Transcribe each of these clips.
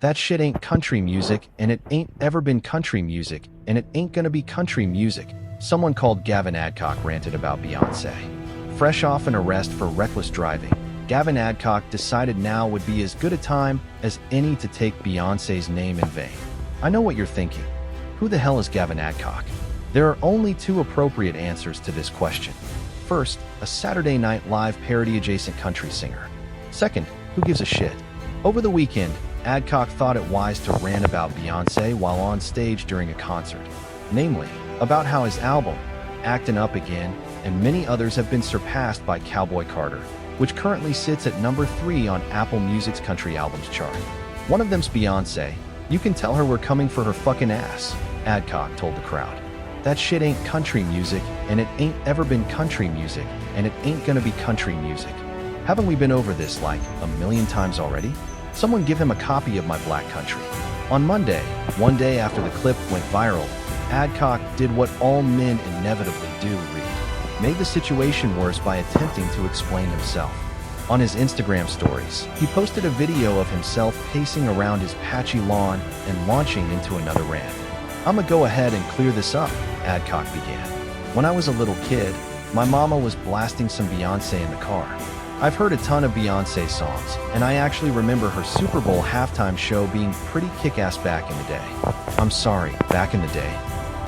That shit ain't country music, and it ain't ever been country music, and it ain't gonna be country music. Someone called Gavin Adcock ranted about Beyoncé. Fresh off an arrest for reckless driving, Gavin Adcock decided now would be as good a time as any to take Beyoncé's name in vain. I know what you're thinking. Who the hell is Gavin Adcock? There are only two appropriate answers to this question. First, a Saturday Night Live parody-adjacent country singer. Second, who gives a shit? Over the weekend, Adcock thought it wise to rant about Beyoncé while on stage during a concert. Namely, about how his album, Actin Up Again, and many others have been surpassed by Cowboy Carter, which currently sits at number 3 on Apple Music's country albums chart. One of them's Beyoncé. You can tell her we're coming for her fucking ass, Adcock told the crowd. That shit ain't country music, and it ain't ever been country music, and it ain't gonna be country music. Haven't we been over this like a million times already? Someone give him a copy of My Black Country. On Monday, one day after the clip went viral, Adcock did what all men inevitably do, made the situation worse by attempting to explain himself. On his Instagram stories, he posted a video of himself pacing around his patchy lawn and launching into another rant. "I'ma go ahead and clear this up," Adcock began. "When I was a little kid, my mama was blasting some Beyoncé in the car. I've heard a ton of Beyoncé songs, and I actually remember her Super Bowl halftime show being pretty kick-ass back in the day. I'm sorry, back in the day."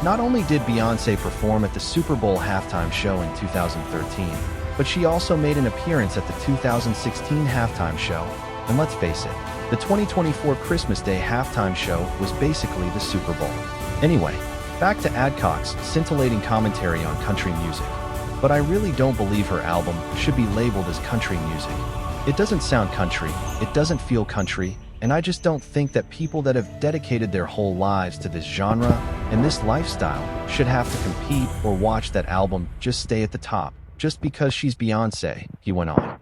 Not only did Beyoncé perform at the Super Bowl halftime show in 2013, but she also made an appearance at the 2016 halftime show. And let's face it, the 2024 Christmas Day halftime show was basically the Super Bowl. Anyway, back to Adcock's scintillating commentary on country music. But I really don't believe her album should be labeled as country music. It doesn't sound country, it doesn't feel country, and I just don't think that people that have dedicated their whole lives to this genre and this lifestyle should have to compete or watch that album just stay at the top, just because she's Beyoncé, he went on.